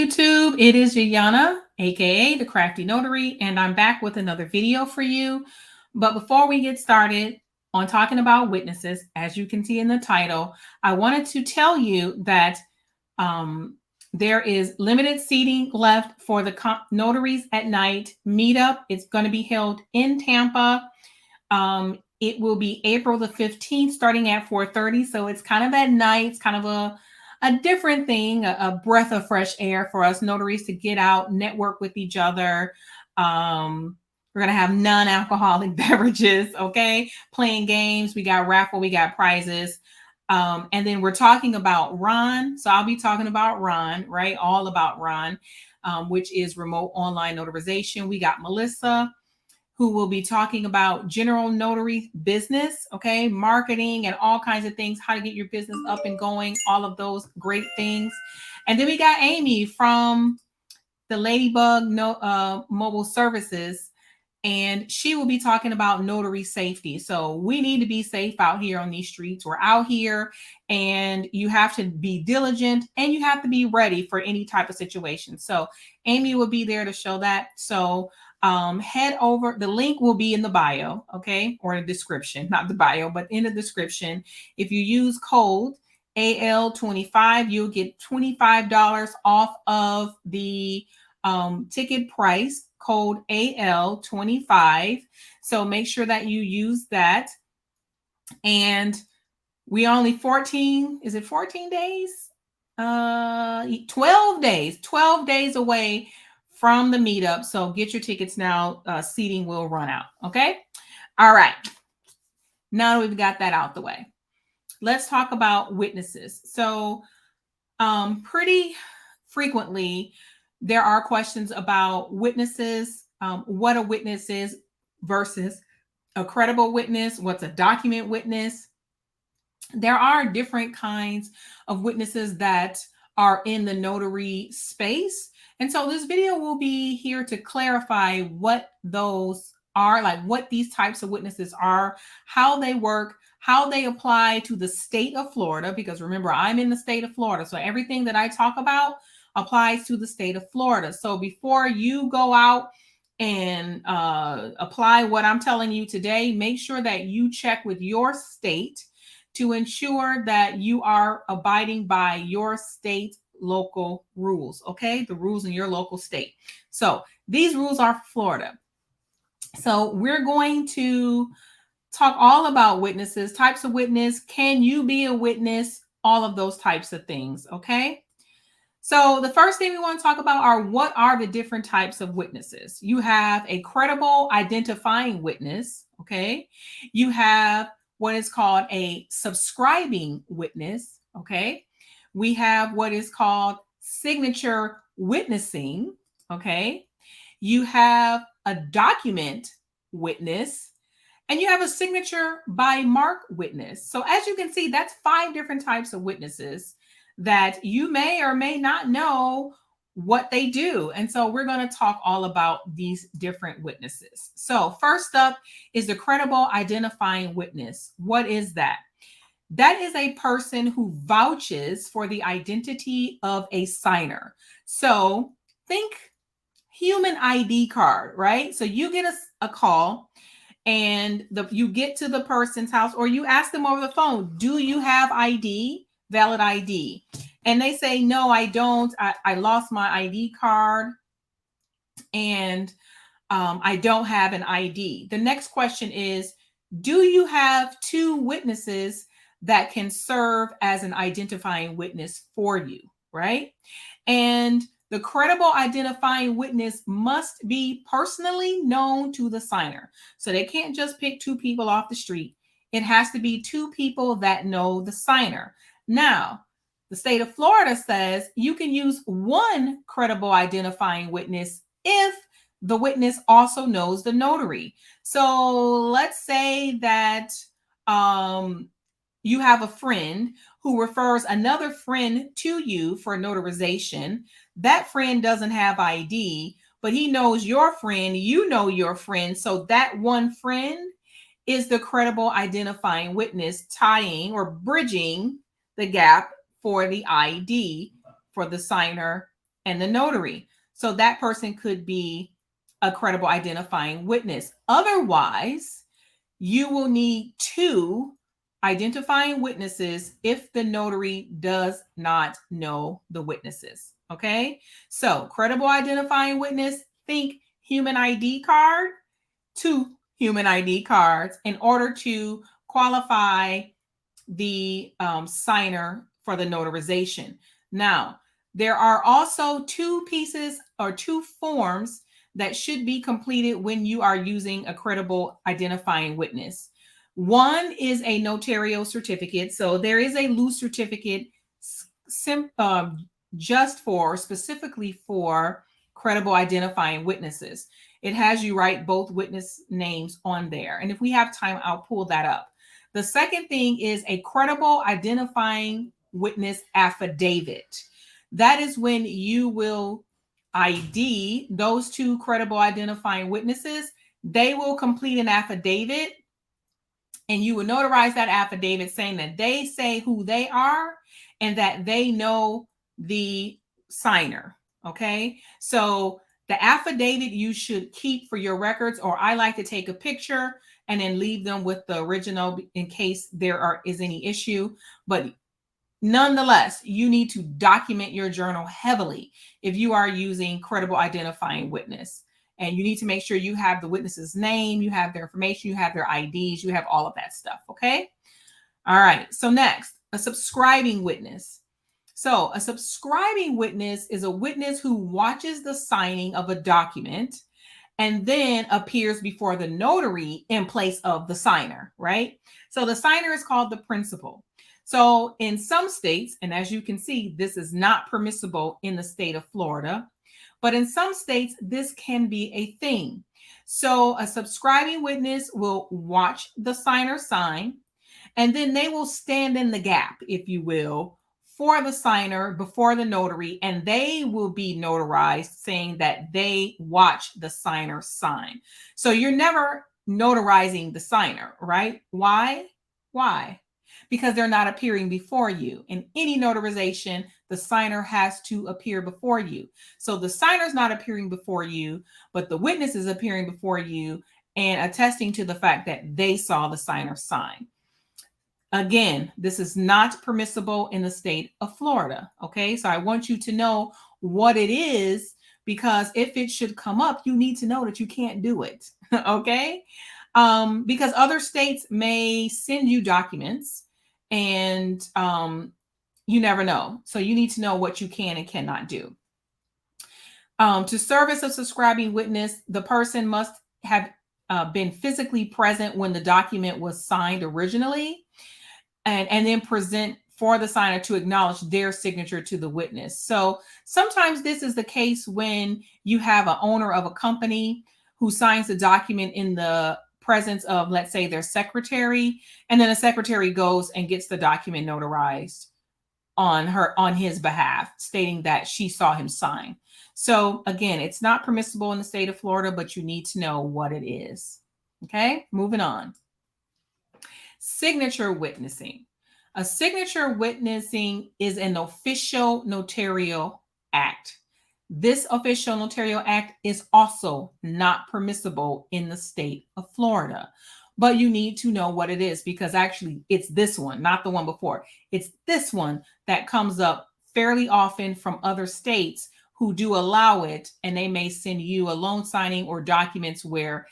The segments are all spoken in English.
YouTube. It is Yana, aka the Crafty Notary, and I'm back with another video for you. But before we get started on talking about witnesses, as you can see in the title, I wanted to tell you that there is limited seating left for the Notaries at Night meetup. It's going to be held in Tampa. It will be April the 15th, starting at 4:30. So it's kind of at night. It's kind of a different thing, a breath of fresh air for us notaries to get out, network with each other. We're going to have non-alcoholic beverages, okay? Playing games. We got raffle. We got prizes. And then we're talking about Ron. So I'll be talking about Ron, right? All about Ron, which is remote online notarization. We got Melissa, who will be talking about general notary business, okay, marketing and all kinds of things, how to get your business up and going, all of those great things. And then we got Amy from the Ladybug Mobile Services, and she will be talking about notary safety. So we need to be safe out here on these streets. We're out here, and you have to be diligent and you have to be ready for any type of situation. So Amy will be there to show that. So head over. The link will be in the bio, okay, or the description, not the bio, but in the description. If you use code AL25, you'll get $25 off of the ticket price. Code AL25. So make sure that you use that. And we only 14, is it 14 days? 12 days away from the meetup. So get your tickets now. Seating will run out. Okay. All right. Now that we've got that out the way, let's talk about witnesses. So pretty frequently, there are questions about witnesses, what a witness is versus a credible witness. What's a document witness? There are different kinds of witnesses that are in the notary space. And so this video will be here to clarify what those are, like what these types of witnesses are, how they work, how they apply to the state of Florida, because remember, I'm in the state of Florida. So everything that I talk about applies to the state of Florida. So before you go out and apply what I'm telling you today, make sure that you check with your state to ensure that you are abiding by your state local rules, okay? The rules in your local state. So these rules are for Florida. So we're going to talk all about witnesses, types of witness, can you be a witness, all of those types of things, okay? So the first thing we want to talk about are what are the different types of witnesses. You have a credible identifying witness, okay? You have what is called a subscribing witness, okay? We have what is called signature witnessing, okay? You have a document witness, and you have a signature by mark witness. So as you can see, that's 5 different types of witnesses that you may or may not know what they do. And so we're going to talk all about these different witnesses. So first up is the credible identifying witness. What is that? That is a person who vouches for the identity of a signer. So think human ID card, right? So you get a call and you get to the person's house, or you ask them over the phone, do you have ID? Valid ID. And they say, no, I don't. I lost my ID card and I don't have an ID. The next question is, do you have 2 witnesses that can serve as an identifying witness for you, right? And the credible identifying witness must be personally known to the signer. So they can't just pick 2 people off the street. It has to be 2 people that know the signer. Now, the state of Florida says you can use 1 credible identifying witness if the witness also knows the notary. So let's say that you have a friend who refers another friend to you for notarization. That friend doesn't have ID, but he knows your friend, you know your friend. So that one friend is the credible identifying witness, tying or bridging the gap for the ID for the signer and the notary. So that person could be a credible identifying witness. Otherwise, you will need two identifying witnesses if the notary does not know the witnesses. Okay. So, credible identifying witness, think human ID card, two human ID cards in order to qualify the signer for the notarization. Now, there are also two pieces or two forms that should be completed when you are using a credible identifying witness. One is a notarial certificate. So there is a loose certificate just for specifically for credible identifying witnesses. It has you write both witness names on there. And if we have time, I'll pull that up. The second thing is a credible identifying witness affidavit. That is when you will ID those two credible identifying witnesses. They will complete an affidavit and you will notarize that affidavit saying that they say who they are and that they know the signer. Okay. So the affidavit you should keep for your records, or I like to take a picture and then leave them with the original in case there is any issue. But nonetheless, you need to document your journal heavily if you are using credible identifying witness. And you need to make sure you have the witness's name, you have their information, you have their IDs, you have all of that stuff. Okay. All right. So next, a subscribing witness. So a subscribing witness is a witness who watches the signing of a document and then appears before the notary in place of the signer, right? So the signer is called the principal. So in some states, and as you can see, this is not permissible in the state of Florida, but in some states, this can be a thing. So a subscribing witness will watch the signer sign, and then they will stand in the gap, if you will, for the signer before the notary, and they will be notarized saying that they watch the signer sign. So you're never notarizing the signer, right? Why? Because they're not appearing before you. In any notarization, the signer has to appear before you. So the signer's not appearing before you, but the witness is appearing before you and attesting to the fact that they saw the signer sign. Again, this is not permissible in the state of Florida. Okay, so I want you to know what it is, because if it should come up, you need to know that you can't do it. Okay, because other states may send you documents and you never know. So you need to know what you can and cannot do. To serve as a subscribing witness, the person must have been physically present when the document was signed originally, and then present for the signer to acknowledge their signature to the witness. So sometimes this is the case when you have an owner of a company who signs the document in the presence of, let's say, their secretary, and then a secretary goes and gets the document notarized on his behalf, stating that she saw him sign. So again, it's not permissible in the state of Florida, but you need to know what it is. Okay, moving on. Signature witnessing. A signature witnessing is an official notarial act. This official notarial act is also not permissible in the state of Florida, but you need to know what it is, because actually it's this one, not the one before. It's this one that comes up fairly often from other states who do allow it, and they may send you a loan signing or documents where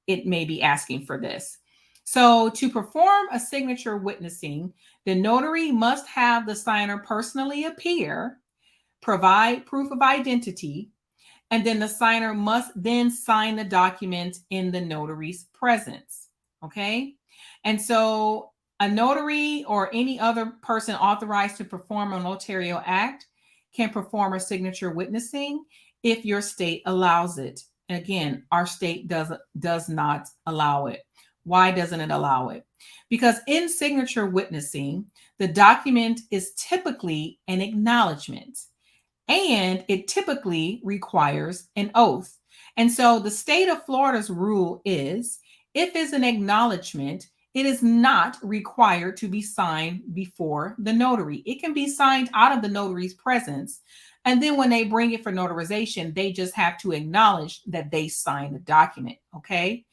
it may be asking for this. So to perform a signature witnessing, the notary must have the signer personally appear, provide proof of identity, and then the signer must then sign the document in the notary's presence. Okay. And so a notary or any other person authorized to perform a notarial act can perform a signature witnessing if your state allows it. Again, our state does not allow it. Why doesn't it allow it? Because in signature witnessing, the document is typically an acknowledgement, and it typically requires an oath. And so the state of Florida's rule is, if it's an acknowledgement, it is not required to be signed before the notary. It can be signed out of the notary's presence. And then when they bring it for notarization, they just have to acknowledge that they signed the document. Okay.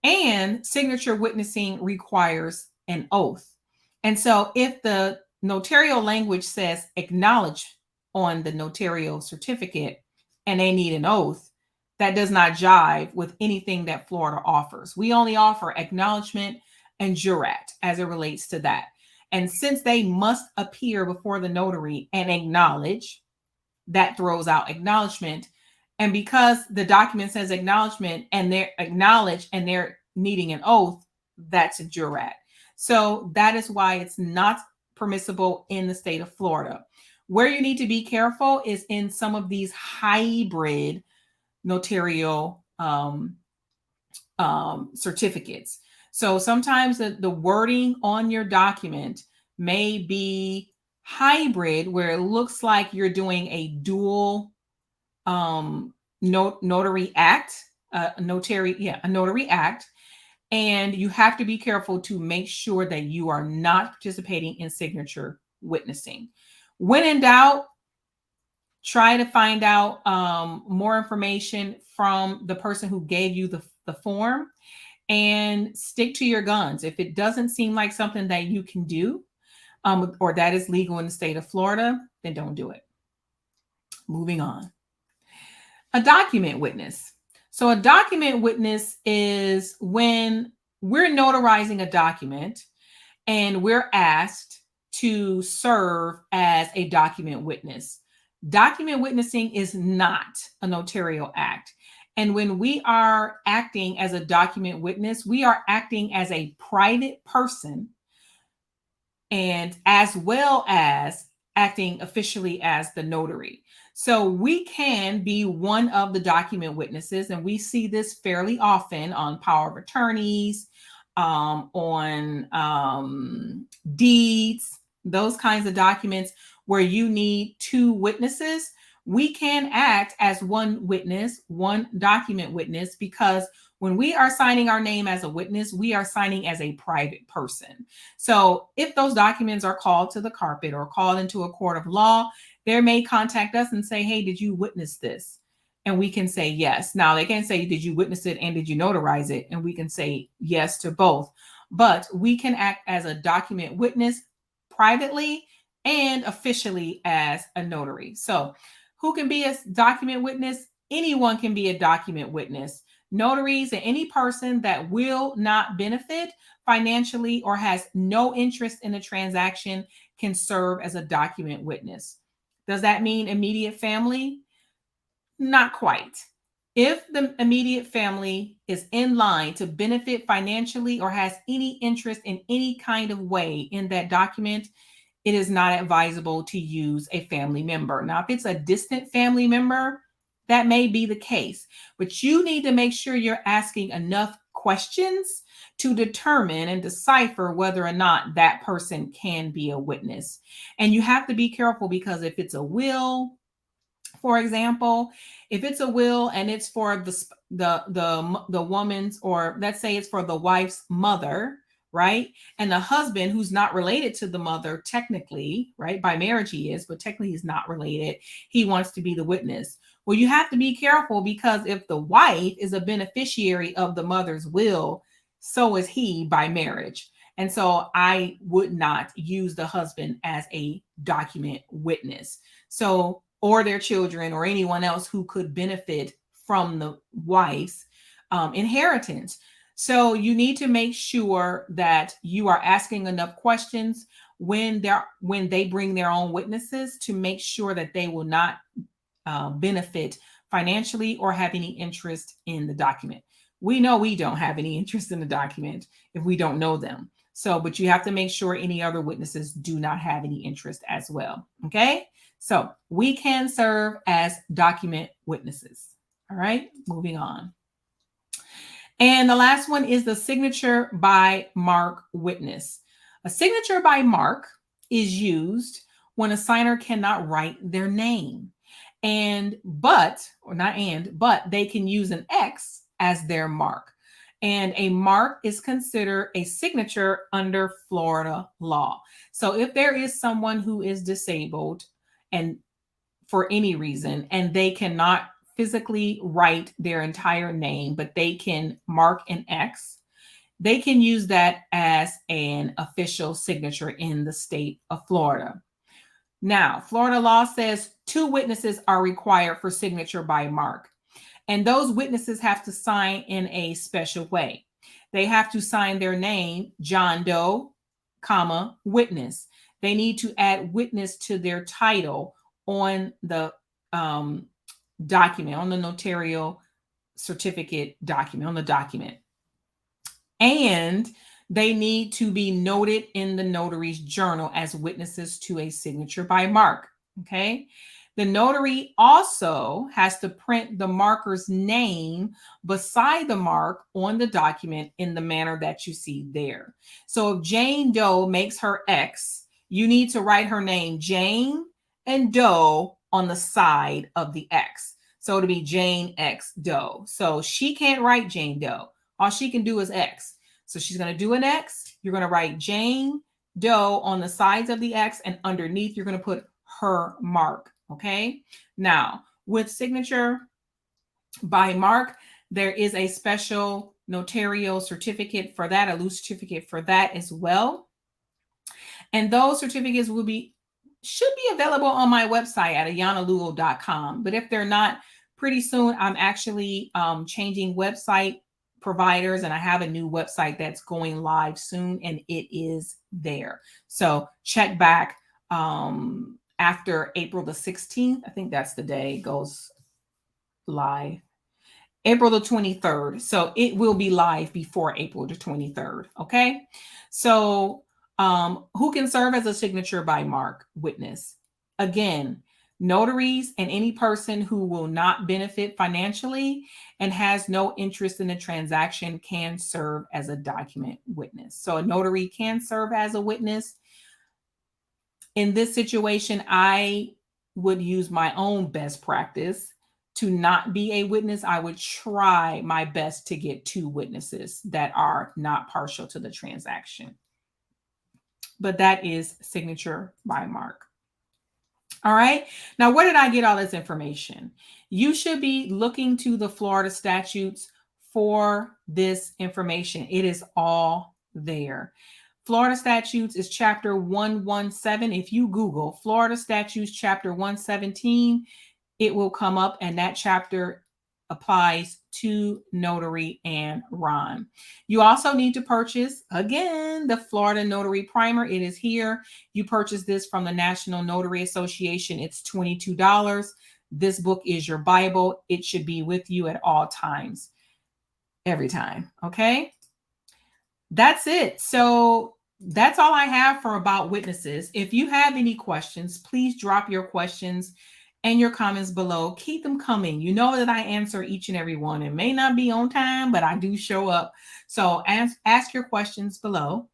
And signature witnessing requires an oath. And so if the notarial language says acknowledge on the notarial certificate and they need an oath, that does not jive with anything that Florida offers. We only offer acknowledgement and jurat as it relates to that. And since they must appear before the notary and acknowledge, that throws out acknowledgement. And because the document says acknowledgement and they're acknowledged and they're needing an oath, that's a jurat. So that is why it's not permissible in the state of Florida. Where you need to be careful is in some of these hybrid notarial certificates. So sometimes the wording on your document may be hybrid, where it looks like you're doing a dual notary act, a notary act. And you have to be careful to make sure that you are not participating in signature witnessing. When in doubt, try to find out more information from the person who gave you the form and stick to your guns. If it doesn't seem like something that you can do or that is legal in the state of Florida, then don't do it. Moving on. A document witness. So a document witness is when we're notarizing a document and we're asked to serve as a document witness. Document witnessing is not a notarial act. And when we are acting as a document witness, we are acting as a private person and as well as acting officially as the notary. So we can be one of the document witnesses, and we see this fairly often on power of attorneys, on deeds, those kinds of documents where you need two witnesses. We can act as one witness, one document witness, because when we are signing our name as a witness, we are signing as a private person. So if those documents are called to the carpet or called into a court of law, they may contact us and say, hey, did you witness this? And we can say yes. Now they can say, did you witness it and did you notarize it? And we can say yes to both. But we can act as a document witness privately and officially as a notary. So who can be a document witness? Anyone can be a document witness. Notaries and any person that will not benefit financially or has no interest in the transaction can serve as a document witness. Does that mean immediate family? Not quite. If the immediate family is in line to benefit financially or has any interest in any kind of way in that document, it is not advisable to use a family member. Now, if it's a distant family member, that may be the case, but you need to make sure you're asking enough questions to determine and decipher whether or not that person can be a witness. And you have to be careful, because if it's a will, for example, if it's a will and it's for the woman's, or let's say it's for the wife's mother, right? And the husband, who's not related to the mother technically, right? By marriage he is, but technically he's not related. He wants to be the witness. Well, you have to be careful, because if the wife is a beneficiary of the mother's will, so is he by marriage. And so I would not use the husband as a document witness. So, or their children or anyone else who could benefit from the wife's inheritance. So you need to make sure that you are asking enough questions when they bring their own witnesses, to make sure that they will not benefit financially or have any interest in the document. We know we don't have any interest in the document if we don't know them. So, but you have to make sure any other witnesses do not have any interest as well. Okay. So we can serve as document witnesses. All right, moving on. And the last one is the signature by mark witness. A signature by mark is used when a signer cannot write their name. But they can use an X as their mark. And a mark is considered a signature under Florida law. So if there is someone who is disabled and for any reason, and they cannot physically write their entire name, but they can mark an X, they can use that as an official signature in the state of Florida. Now, Florida law says 2 witnesses are required for signature by mark. And those witnesses have to sign in a special way. They have to sign their name, John Doe, comma, witness. They need to add witness to their title on the document, on the notarial certificate document, on the document. And they need to be noted in the notary's journal as witnesses to a signature by mark. Okay. The notary also has to print the marker's name beside the mark on the document in the manner that you see there. So if Jane Doe makes her X, you need to write her name, Jane and Doe, on the side of the X. So it'll be Jane X Doe. So she can't write Jane Doe. All she can do is X. So she's going to do an X. You're going to write Jane Doe on the sides of the X, and underneath you're going to put her mark. Okay. Now, with signature by mark, there is a special notarial certificate for that, a loose certificate for that as well. And those certificates should be available on my website at ayanalugo.com. But if they're not, pretty soon I'm actually changing website providers, and I have a new website that's going live soon, and it is there. So check back after April the 16th. I think that's the day it goes live. April the 23rd. So it will be live before April the 23rd. Okay. So who can serve as a signature by mark witness? Again, notaries and any person who will not benefit financially and has no interest in the transaction can serve as a document witness. So a notary can serve as a witness. In this situation, I would use my own best practice to not be a witness. I would try my best to get 2 witnesses that are not partial to the transaction. But that is signature by mark. All right. Now, where did I get all this information? You should be looking to the Florida statutes for this information. It is all there. Florida statutes is chapter 117. If you Google Florida statutes chapter 117, it will come up, and that chapter applies to notary and Ron. You also need to purchase, again, the Florida Notary Primer. It is here. You purchase this from the National Notary Association. It's $22. This book is your Bible. It should be with you at all times, every time. Okay. That's it. So that's all I have for about witnesses. If you have any questions, please drop your questions and your comments below. Keep them coming. You know that I answer each and every one. It may not be on time, but I do show up. So ask your questions below.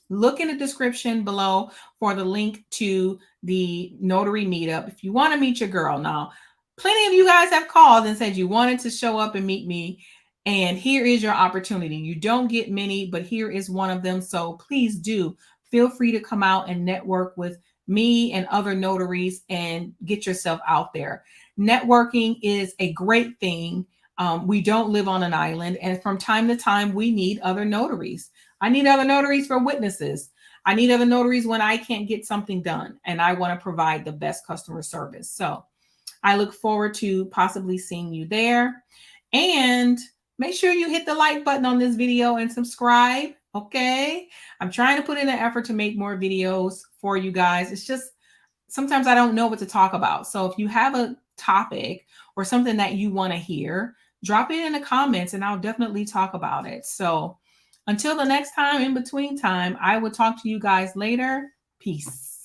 Look in the description below for the link to the notary meetup. If you want to meet your girl. Now, plenty of you guys have called and said you wanted to show up and meet me. And here is your opportunity. You don't get many, but here is one of them. So please do feel free to come out and network with me and other notaries and get yourself out there. Networking is a great thing. We don't live on an island, and from time to time, we need other notaries. I need other notaries for witnesses. I need other notaries when I can't get something done, and I want to provide the best customer service. So I look forward to possibly seeing you there. And make sure you hit the like button on this video and subscribe. Okay. I'm trying to put in an effort to make more videos for you guys. It's just sometimes I don't know what to talk about. So if you have a topic or something that you want to hear, drop it in the comments and I'll definitely talk about it. So until the next time, in between time, I will talk to you guys later. Peace.